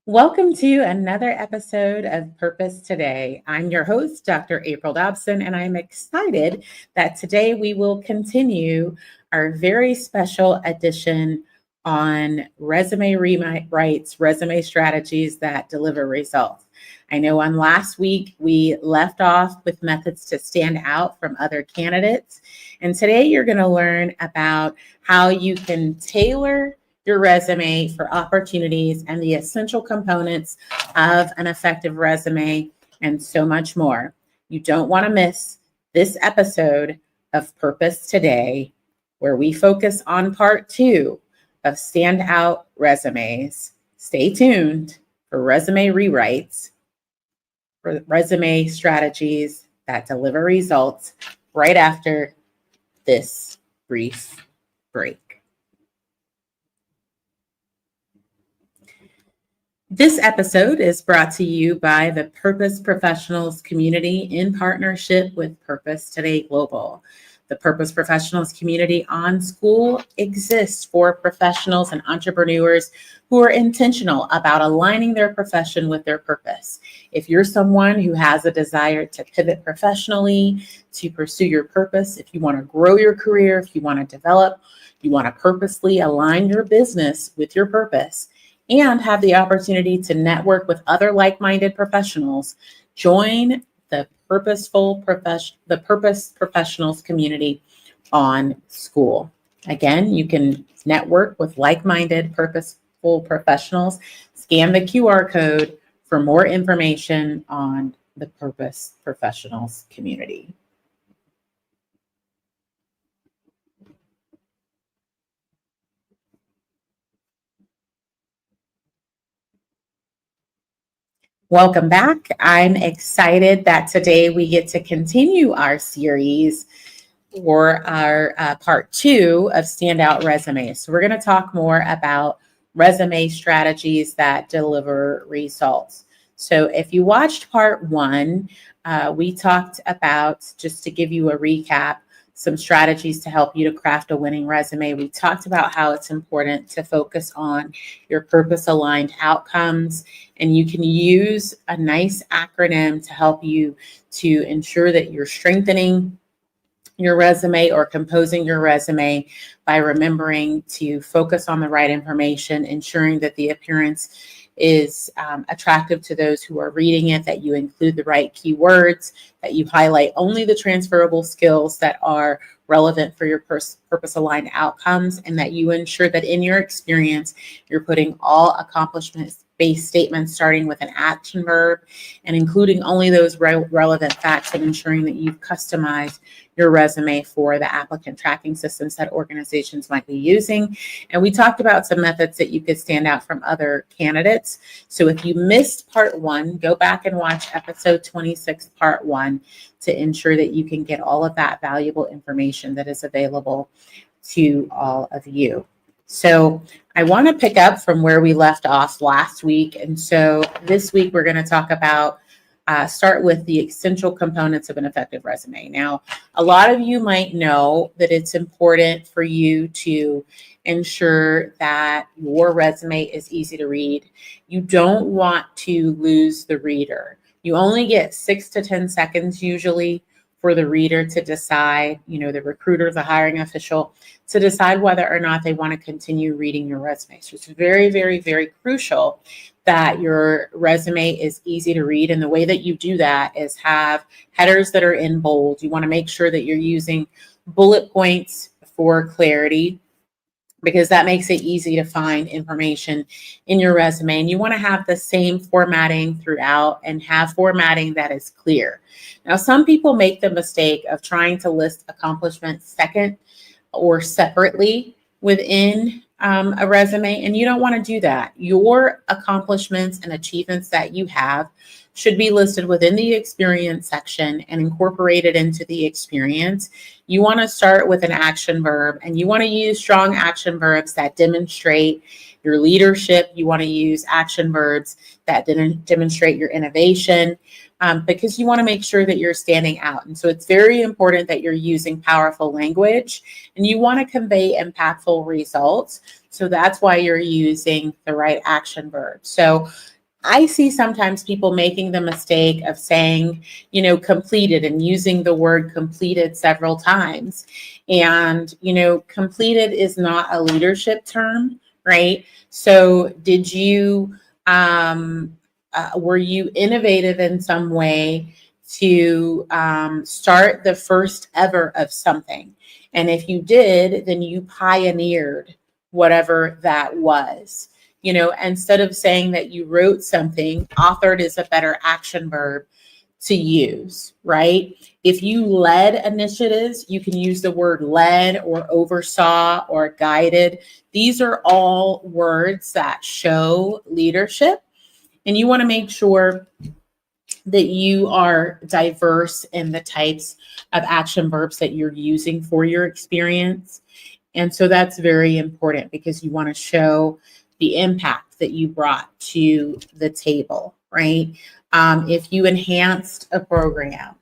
Welcome to another episode of Purpose Today. I'm your host, Dr. April Dobson, and I'm excited that today we will continue our very special edition on resume rewrites, resume strategies that deliver results. I know on last week we left off with methods to stand out from other candidates, and today you're going to learn about how you can tailor your resume for opportunities and the essential components of an effective resume and so much more. You don't want to miss this episode of Purpose Today, where we focus on part 2 of Standout Resumes. Stay tuned for resume rewrites, for resume strategies that deliver results right after this brief break. This episode is brought to you by the Purpose Professionals community in partnership with Purpose Today Global. The Purpose Professionals community on School exists for professionals and entrepreneurs who are intentional about aligning their profession with their purpose. If you're someone who has a desire to pivot professionally, to pursue your purpose, if you want to grow your career, if you want to develop, you want to purposely align your business with your purpose, and have the opportunity to network with other like-minded professionals, join the Purpose Professionals community on School. Again, you can network with like-minded purposeful professionals. Scan the QR code for more information on the Purpose Professionals community. Welcome back. I'm excited that today we get to continue our series for our part 2 of Standout Resumes. So we're going to talk more about resume strategies that deliver results. So if you watched part 1, we talked about, just to give you a recap, some strategies to help you to craft a winning resume. We talked about how it's important to focus on your purpose-aligned outcomes, and you can use a nice acronym to help you to ensure that you're strengthening your resume or composing your resume by remembering to focus on the right information, ensuring that the appearance is attractive to those who are reading it, that you include the right keywords, that you highlight only the transferable skills that are relevant for your purpose-aligned outcomes, and that you ensure that in your experience, you're putting all accomplishment-based statements starting with an action verb and including only those relevant facts, and ensuring that you've customized your resume for the applicant tracking systems that organizations might be using. And we talked about some methods that you could stand out from other candidates. So if you missed part 1, go back and watch episode 26, part 1, to ensure that you can get all of that valuable information that is available to all of you. So I want to pick up from where we left off last week. And so this week we're going to talk about start with the essential components of an effective resume. Now, a lot of you might know that it's important for you to ensure that your resume is easy to read. You don't want to lose the reader. You only get 6 to 10 seconds usually for the reader to decide, the recruiter, the hiring official, to decide whether or not they want to continue reading your resume. So it's very, very, very crucial that your resume is easy to read. And the way that you do that is have headers that are in bold. You want to make sure that you're using bullet points for clarity, because that makes it easy to find information in your resume. And you want to have the same formatting throughout and have formatting that is clear. Now, some people make the mistake of trying to list accomplishments second or separately within a resume, and you don't want to do that. Your accomplishments and achievements that you have should be listed within the experience section and incorporated into the experience. You want to start with an action verb, and you want to use strong action verbs that demonstrate your leadership. You want to use action verbs that demonstrate your innovation, because you want to make sure that you're standing out. And so it's very important that you're using powerful language, and you want to convey impactful results. So that's why you're using the right action verb. So I see sometimes people making the mistake of saying, completed, and using the word completed several times. And, completed is not a leadership term, right? So did you, were you innovative in some way to start the first ever of something? And if you did, then you pioneered whatever that was. Instead of saying that you wrote something, authored is a better action verb to use, right? If you led initiatives, you can use the word led or oversaw or guided. These are all words that show leadership. And you want to make sure that you are diverse in the types of action verbs that you're using for your experience. And so that's very important because you want to show the impact that you brought to the table, right? If you enhanced a program,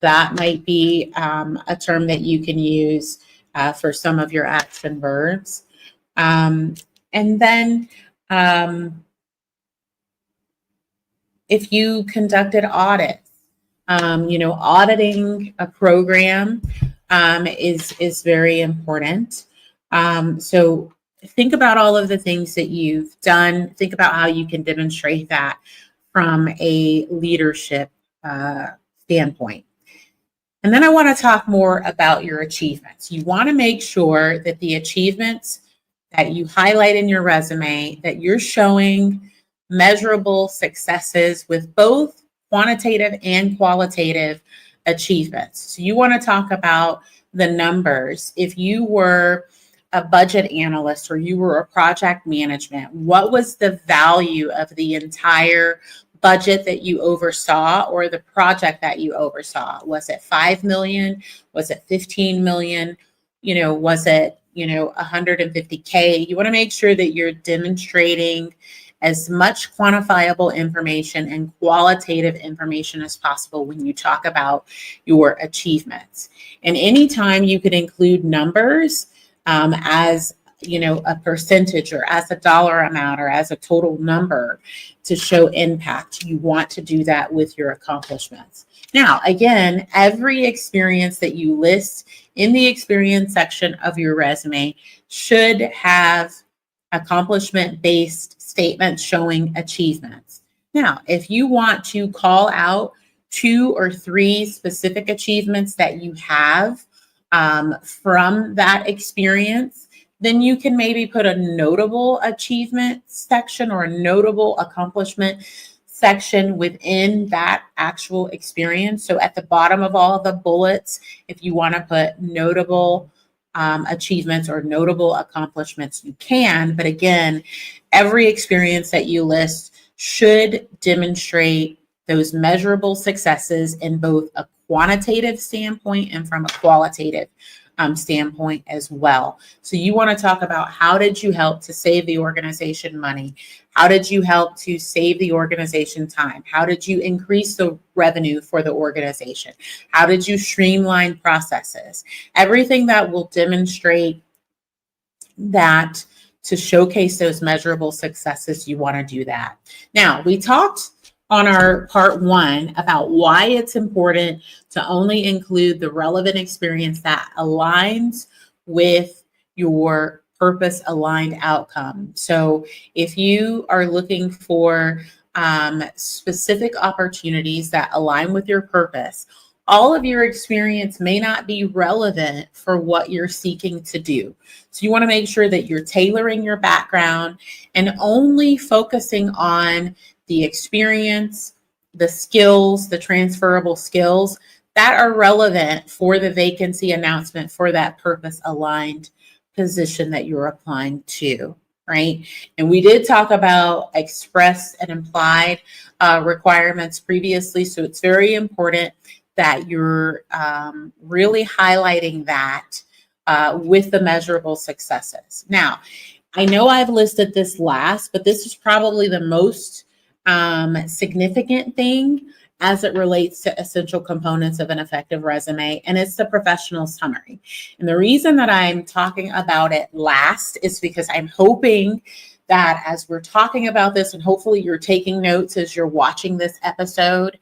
that might be a term that you can use for some of your action verbs. And then if you conducted audits, auditing a program is very important. So think about all of the things that you've done. Think about how you can demonstrate that from a leadership standpoint. And then I want to talk more about your achievements. You want to make sure that the achievements that you highlight in your resume, that you're showing measurable successes with both quantitative and qualitative achievements. So you want to talk about the numbers. If you were a budget analyst or you were a project management, what was the value of the entire budget that you oversaw or the project that you oversaw? Was it 5 million? Was it 15 million? Was it, 150K? You want to make sure that you're demonstrating as much quantifiable information and qualitative information as possible when you talk about your achievements. And anytime you could include numbers as a percentage or as a dollar amount or as a total number to show impact, you want to do that with your accomplishments. Now, again, every experience that you list in the experience section of your resume should have accomplishment-based statements showing achievements. Now, if you want to call out 2 or 3 specific achievements that you have from that experience, then you can maybe put a notable achievement section or a notable accomplishment section within that actual experience. So at the bottom of all of the bullets, if you want to put notable achievements or notable accomplishments, you can. But again, every experience that you list should demonstrate those measurable successes in both a quantitative standpoint and from a qualitative standpoint as well. So you want to talk about how did you help to save the organization money? How did you help to save the organization time? How did you increase the revenue for the organization? How did you streamline processes? Everything that will demonstrate that to showcase those measurable successes, you want to do that. Now, we talked on our part 1 about why it's important to only include the relevant experience that aligns with your purpose aligned outcome. So if you are looking for specific opportunities that align with your purpose, all of your experience may not be relevant for what you're seeking to do. So you want to make sure that you're tailoring your background and only focusing on the experience, the skills, the transferable skills that are relevant for the vacancy announcement for that purpose aligned position that you're applying to, right? And we did talk about express and implied requirements previously. So it's very important that you're really highlighting that with the measurable successes. Now, I know I've listed this last, but this is probably the most significant thing as it relates to essential components of an effective resume, and it's the professional summary. And the reason that I'm talking about it last is because I'm hoping that as we're talking about this, and hopefully you're taking notes as you're watching this episode,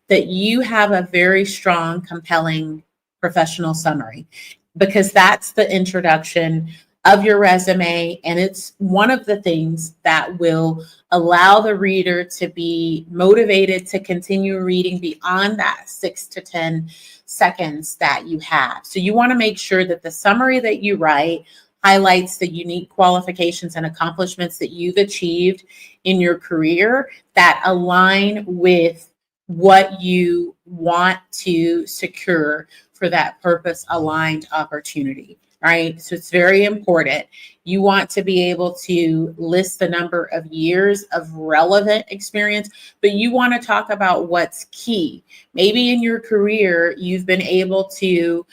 that you have a very strong, compelling professional summary, because that's the introduction of your resume. And it's one of the things that will allow the reader to be motivated to continue reading beyond that 6 to 10 seconds that you have. So you want to make sure that the summary that you write highlights the unique qualifications and accomplishments that you've achieved in your career that align with what you want to secure for that purpose aligned opportunity, right? So it's very important. You want to be able to list the number of years of relevant experience, but you want to talk about what's key. Maybe in your career, you've been able to,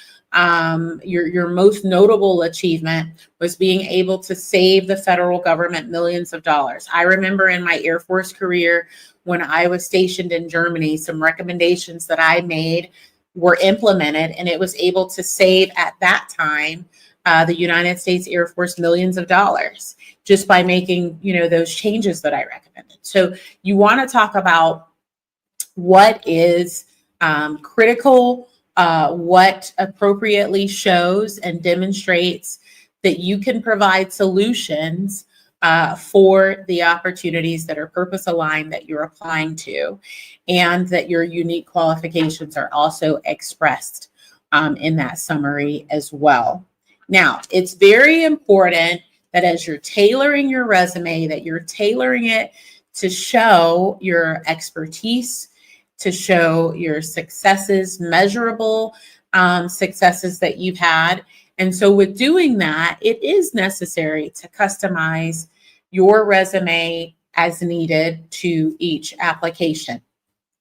your most notable achievement was being able to save the federal government millions of dollars. I remember in my Air Force career, when I was stationed in Germany, some recommendations that I made were implemented, and it was able to save at that time the United States Air Force millions of dollars just by making, those changes that I recommended. So you want to talk about what is critical, what appropriately shows and demonstrates that you can provide solutions for the opportunities that are purpose aligned that you're applying to, and that your unique qualifications are also expressed in that summary as well. Now, it's very important that as you're tailoring your resume, that you're tailoring it to show your expertise, to show your successes, measurable successes that you've had. And so with doing that, it is necessary to customize your resume as needed to each application.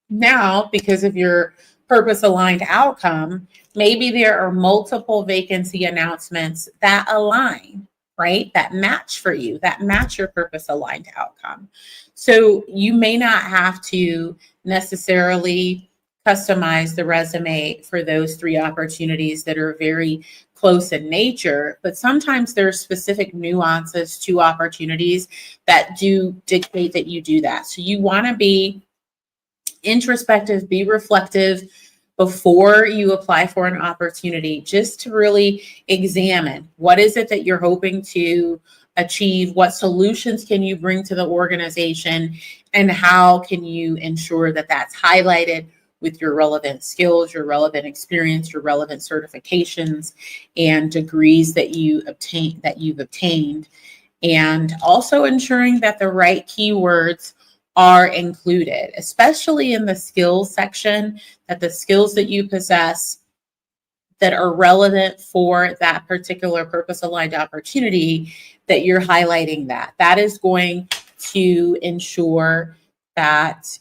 Now, because of your purpose aligned outcome, maybe there are multiple vacancy announcements that align, right? That match for you, that match your purpose aligned outcome. So you may not have to necessarily customize the resume for those 3 opportunities that are very close in nature, but sometimes there's specific nuances to opportunities that do dictate that you do that. So you want to be introspective, be reflective before you apply for an opportunity, just to really examine what is it that you're hoping to achieve, what solutions can you bring to the organization, and how can you ensure that that's highlighted with your relevant skills, your relevant experience, your relevant certifications and degrees that you've obtained, and also ensuring that the right keywords are included, especially in the skills section, that the skills that you possess that are relevant for that particular purpose aligned opportunity, that you're highlighting that. That is going to ensure that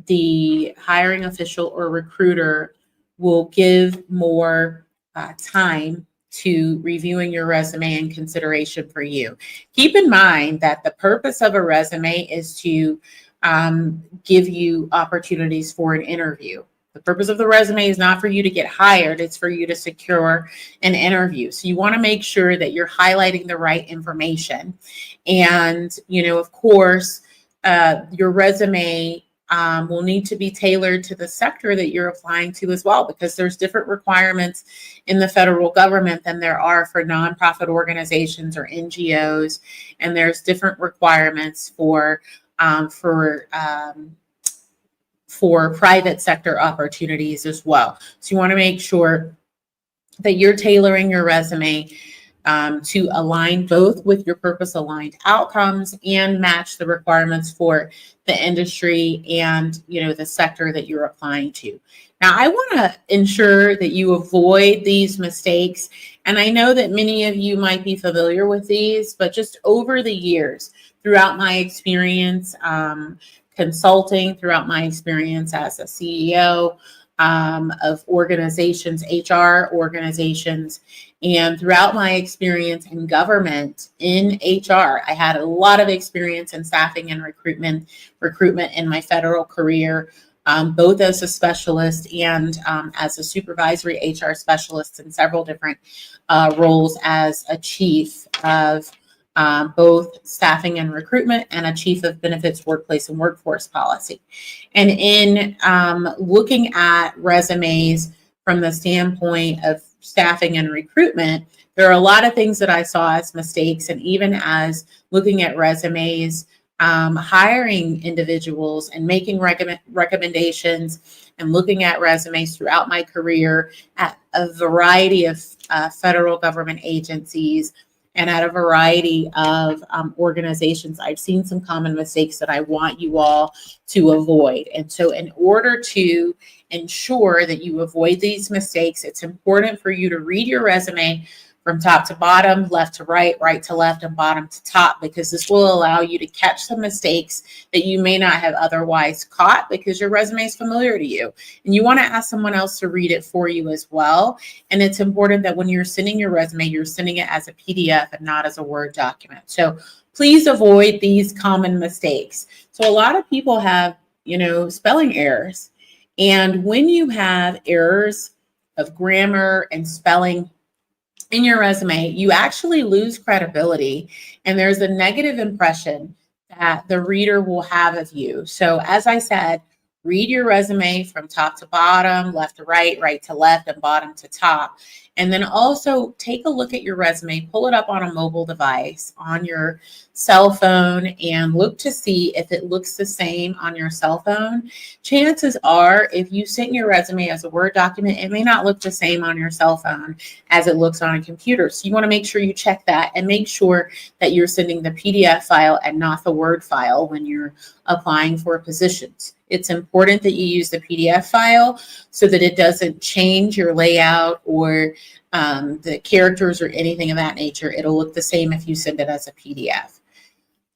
the hiring official or recruiter will give more time to reviewing your resume and consideration for you. Keep in mind that the purpose of a resume is to give you opportunities for an interview. The purpose of the resume is not for you to get hired, it's for you to secure an interview. So you want to make sure that you're highlighting the right information. And, of course, your resume will need to be tailored to the sector that you're applying to as well, because there's different requirements in the federal government than there are for nonprofit organizations or NGOs, and there's different requirements for private sector opportunities as well. So you want to make sure that you're tailoring your resume to align both with your purpose-aligned outcomes and match the requirements for the industry and, the sector that you're applying to. Now, I want to ensure that you avoid these mistakes. And I know that many of you might be familiar with these, but just over the years, throughout my experience consulting, throughout my experience as a CEO of organizations, HR organizations, and throughout my experience in government in HR, I had a lot of experience in staffing and recruitment in my federal career, both as a specialist and as a supervisory HR specialist in several different roles as a chief of both staffing and recruitment and a chief of benefits, workplace, and workforce policy. And in looking at resumes from the standpoint of staffing and recruitment, there are a lot of things that I saw as mistakes. And even as looking at resumes, hiring individuals and making recommendations and looking at resumes throughout my career at a variety of federal government agencies and at a variety of organizations, I've seen some common mistakes that I want you all to avoid. And so in order to ensure that you avoid these mistakes, it's important for you to read your resume from top to bottom, left to right, right to left, and bottom to top, because this will allow you to catch some mistakes that you may not have otherwise caught because your resume is familiar to you. And you want to ask someone else to read it for you as well. And it's important that when you're sending your resume, you're sending it as a PDF and not as a Word document. So please avoid these common mistakes. So a lot of people have, spelling errors. And when you have errors of grammar and spelling in your resume, you actually lose credibility, and there's a negative impression that the reader will have of you. So as I said, read your resume from top to bottom, left to right, right to left, and bottom to top. And then also take a look at your resume, pull it up on a mobile device, on your cell phone, and look to see if it looks the same on your cell phone. Chances are, if you sent your resume as a Word document, it may not look the same on your cell phone as it looks on a computer. So you want to make sure you check that and make sure that you're sending the PDF file and not the Word file when you're applying for positions. It's important that you use the PDF file so that it doesn't change your layout or the characters or anything of that nature. It'll look the same if you send it as a PDF.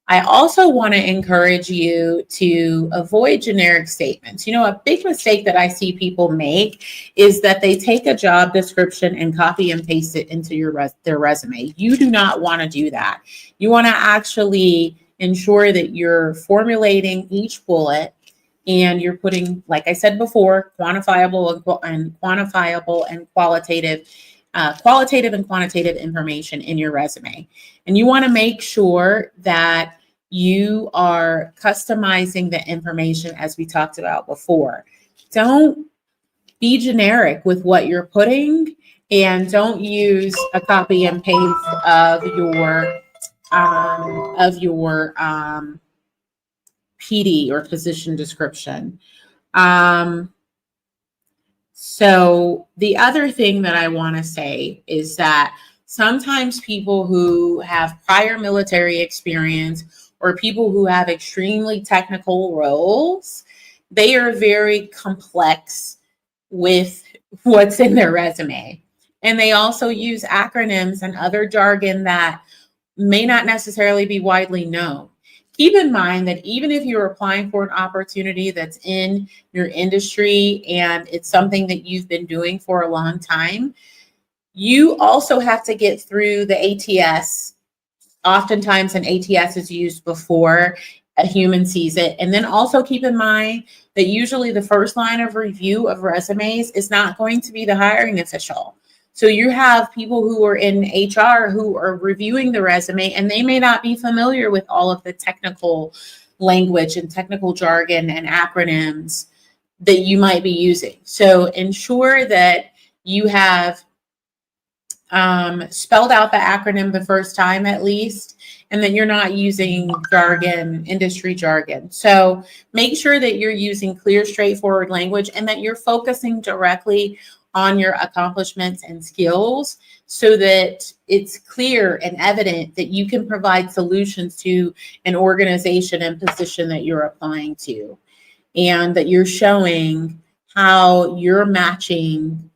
I also want to encourage you to avoid generic statements. A big mistake that I see people make is that they take a job description and copy and paste it into their resume. You do not want to do that. You want to actually ensure that you're formulating each bullet and you're putting, like I said before, quantifiable and qualitative and quantitative information in your resume. And you want to make sure that you are customizing the information as we talked about before. Don't be generic with what you're putting, and don't use a copy and paste of your PD or position description. So the other thing that I want to say is that sometimes people who have prior military experience or people who have extremely technical roles, they are very complex with what's in their resume. And they also use acronyms and other jargon that may not necessarily be widely known. Keep in mind that even if you're applying for an opportunity that's in your industry and it's something that you've been doing for a long time, you also have to get through the ATS. Oftentimes an ATS is used before a human sees it. And then also keep in mind that usually the first line of review of resumes is not going to be the hiring official. So you have people who are in HR who are reviewing the resume, and they may not be familiar with all of the technical language and technical jargon and acronyms that you might be using. So ensure that you have spelled out the acronym the first time at least, and that you're not using jargon, industry jargon. So make sure that you're using clear, straightforward language and that you're focusing directly on your accomplishments and skills so that it's clear and evident that you can provide solutions to an organization and position that you're applying to, and that you're showing how you're matching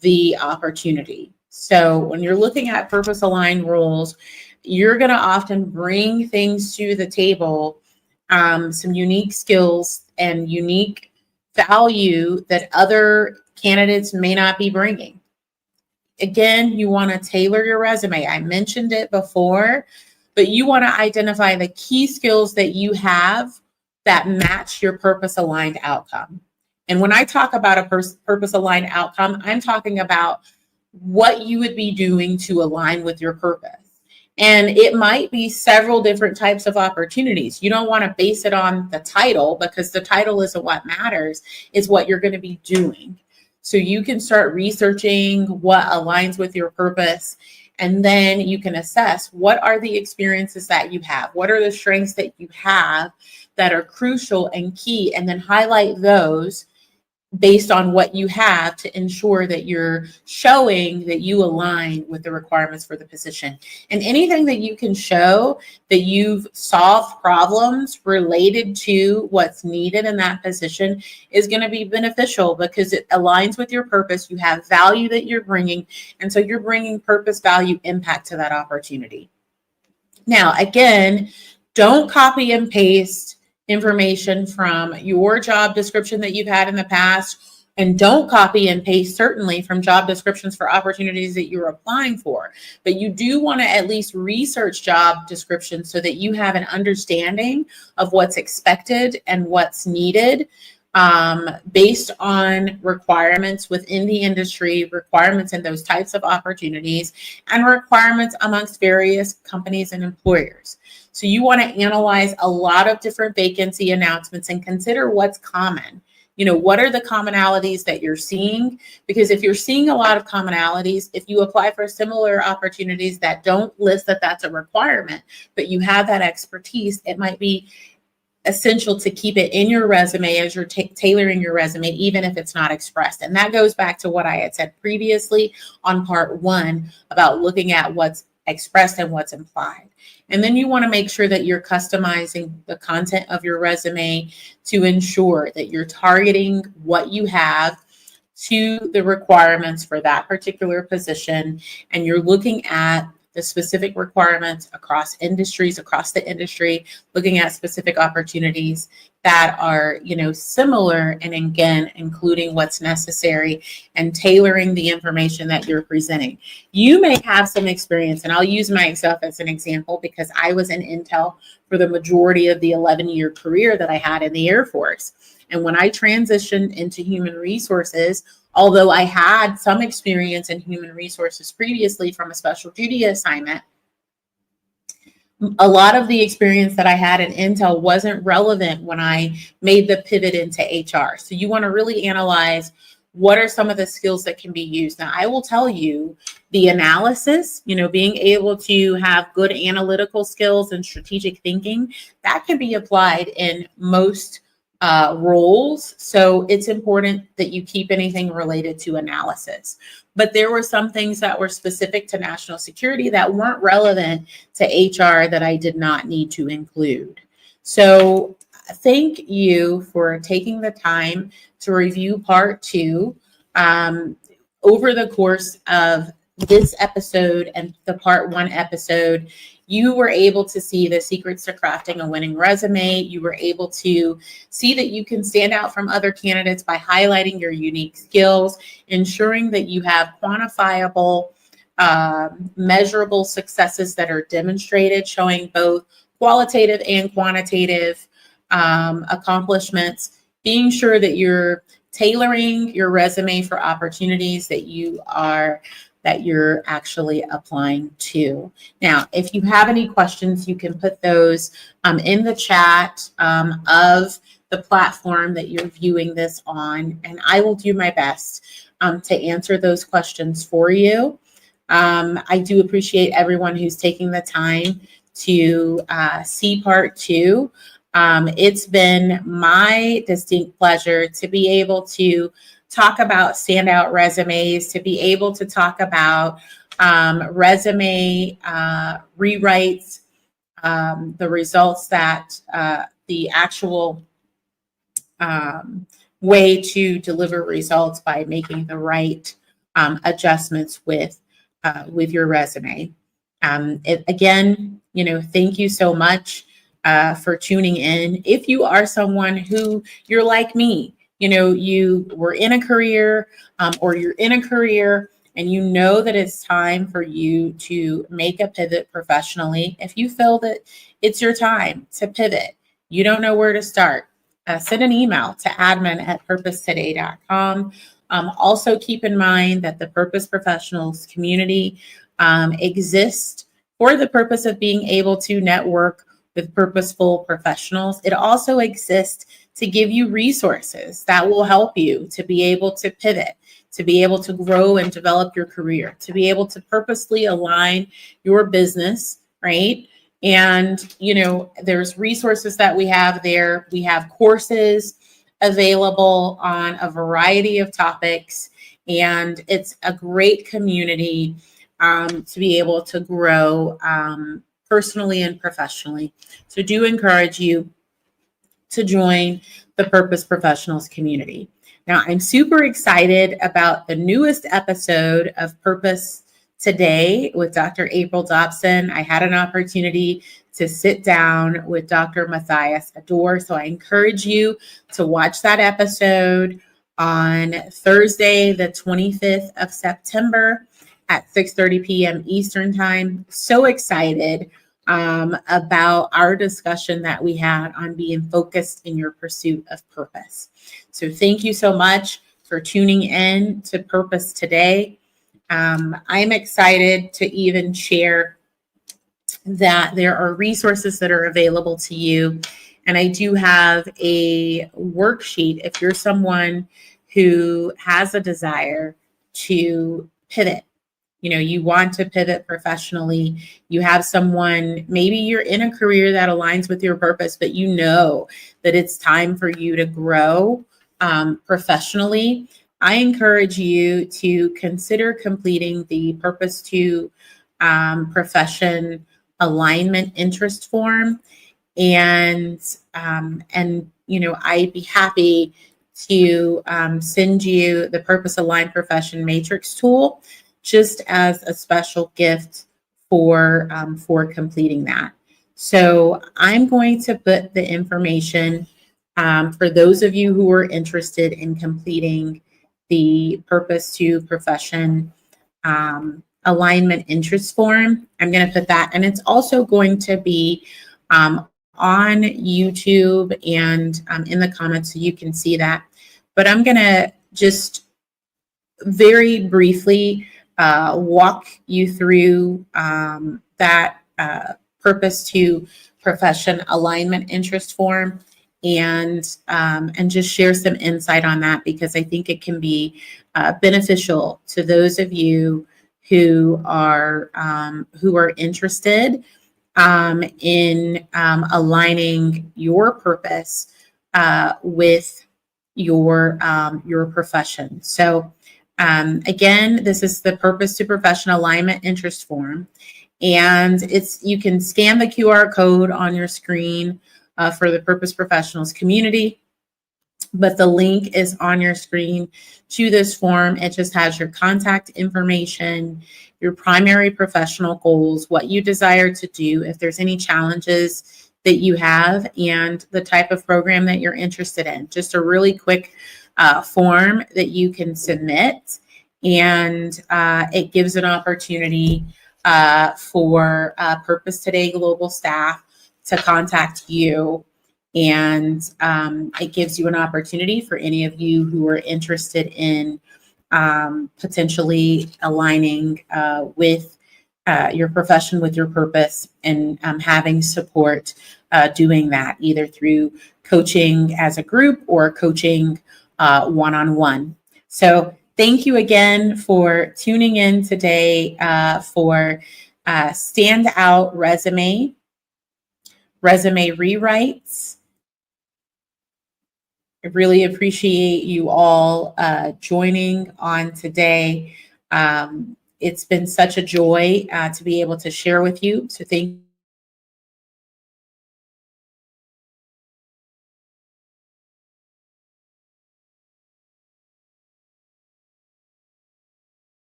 the opportunity. So when you're looking at purpose aligned roles, you're going to often bring things to the table, some unique skills and unique value that other candidates may not be bringing. Again, you want to tailor your resume. I mentioned it before, but you want to identify the key skills that you have that match your purpose aligned outcome. And when I talk about a purpose aligned outcome, I'm talking about what you would be doing to align with your purpose. And it might be several different types of opportunities. You don't want to base it on the title, because the title isn't what matters. It's what you're going to be doing. So you can start researching what aligns with your purpose, and then you can assess what are the experiences that you have, what are the strengths that you have that are crucial and key, and then highlight those based on what you have to ensure that you're showing that you align with the requirements for the position. And anything that you can show that you've solved problems related to what's needed in that position is going to be beneficial, because it aligns with your purpose. You have value that you're bringing, and so you're bringing purpose, value, impact to that opportunity. Now, again, don't copy and paste information from your job description that you've had in the past, and don't copy and paste certainly from job descriptions for opportunities that you're applying for. But you do want to at least research job descriptions so that you have an understanding of what's expected and what's needed, based on requirements within the industry, requirements in those types of opportunities, and requirements amongst various companies and employers. So you want to analyze a lot of different vacancy announcements and consider what's common. What are the commonalities that you're seeing? Because if you're seeing a lot of commonalities, if you apply for similar opportunities that don't list that that's a requirement, but you have that expertise, it might be essential to keep it in your resume as you're tailoring your resume, even if it's not expressed. And that goes back to what I had said previously on part 1 about looking at what's expressed and what's implied. And then you want to make sure that you're customizing the content of your resume to ensure that you're targeting what you have to the requirements for that particular position, and you're looking at the specific requirements across industries, across the industry, looking at specific opportunities that are, similar, and again, including what's necessary and tailoring the information that you're presenting. You may have some experience, and I'll use myself as an example because I was in Intel for the majority of the 11-year career that I had in the Air Force. And when I transitioned into human resources, although I had some experience in human resources previously from a special duty assignment, a lot of the experience that I had in Intel wasn't relevant when I made the pivot into HR. So you want to really analyze what are some of the skills that can be used. Now, I will tell you the analysis, being able to have good analytical skills and strategic thinking, that can be applied in most roles. So it's important that you keep anything related to analysis. But there were some things that were specific to national security that weren't relevant to HR that I did not need to include. So thank you for taking the time to review part 2. Over the course of this episode and the part 1 episode, you were able to see the secrets to crafting a winning resume. You were able to see that you can stand out from other candidates by highlighting your unique skills, ensuring that you have quantifiable, measurable successes that are demonstrated, showing both qualitative and quantitative accomplishments, being sure that you're tailoring your resume for opportunities that you're actually applying to. Now, if you have any questions, you can put those in the chat of the platform that you're viewing this on, and I will do my best to answer those questions for you. I do appreciate everyone who's taking the time to see part 2. It's been my distinct pleasure to be able to talk about standout resumes, to be able to talk about resume rewrites, the results that the actual way to deliver results by making the right adjustments with your resume. Again, thank you so much for tuning in. If you are someone who you're like me, you were in a career or you're in a career and you know that it's time for you to make a pivot professionally, if you feel that it's your time to pivot, you don't know where to start, send an email to admin@purposetoday.com. Also keep in mind that the Purpose Professionals community exists for the purpose of being able to network with purposeful professionals. It also exists to give you resources that will help you to be able to pivot, to be able to grow and develop your career, to be able to purposely align your business, right? And, there's resources that we have there. We have courses available on a variety of topics, and it's a great community to be able to grow personally and professionally. So do encourage you to join the Purpose Professionals community. Now, I'm super excited about the newest episode of Purpose Today with Dr. April Dobson. I had an opportunity to sit down with Dr. Matthias Ador. So I encourage you to watch that episode on Thursday, the 25th of September at 6:30 p.m. Eastern Time. So excited about our discussion that we had on being focused in your pursuit of purpose. So thank you so much for tuning in to Purpose Today. I'm excited to even share that there are resources that are available to you. And I do have a worksheet if you're someone who has a desire to pivot. You want to pivot professionally. You have someone, maybe you're in a career that aligns with your purpose, but you know that it's time for you to grow professionally. I encourage you to consider completing the Purpose to Profession alignment interest form. And I'd be happy to send you the Purpose Aligned Profession Matrix tool just as a special gift for completing that. So I'm going to put the information for those of you who are interested in completing the Purpose to Profession alignment interest form. I'm going to put that, and it's also going to be on YouTube and in the comments so you can see that. But I'm going to just very briefly walk you through that Purpose to Profession alignment interest form and just share some insight on that, because I think it can be beneficial to those of you who are interested in aligning your purpose with your profession. So again, this is the Purpose to Profession alignment interest form, and you can scan the QR code on your screen for the Purpose Professionals community. But the link is on your screen to this form. It just has your contact information, your primary professional goals, what you desire to do, if there's any challenges that you have, and the type of program that you're interested in. Just a really quick form that you can submit, and it gives an opportunity for Purpose Today Global staff to contact you. And it gives you an opportunity for any of you who are interested in potentially aligning with your profession, with your purpose, and having support doing that, either through coaching as a group or coaching one-on-one. So thank you again for tuning in today for Standout Resume rewrites. I really appreciate you all joining on today. It's been such a joy to be able to share with you. So thank you.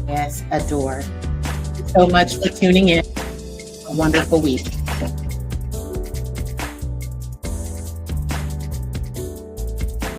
Yes, adore. So much for tuning in. A wonderful week.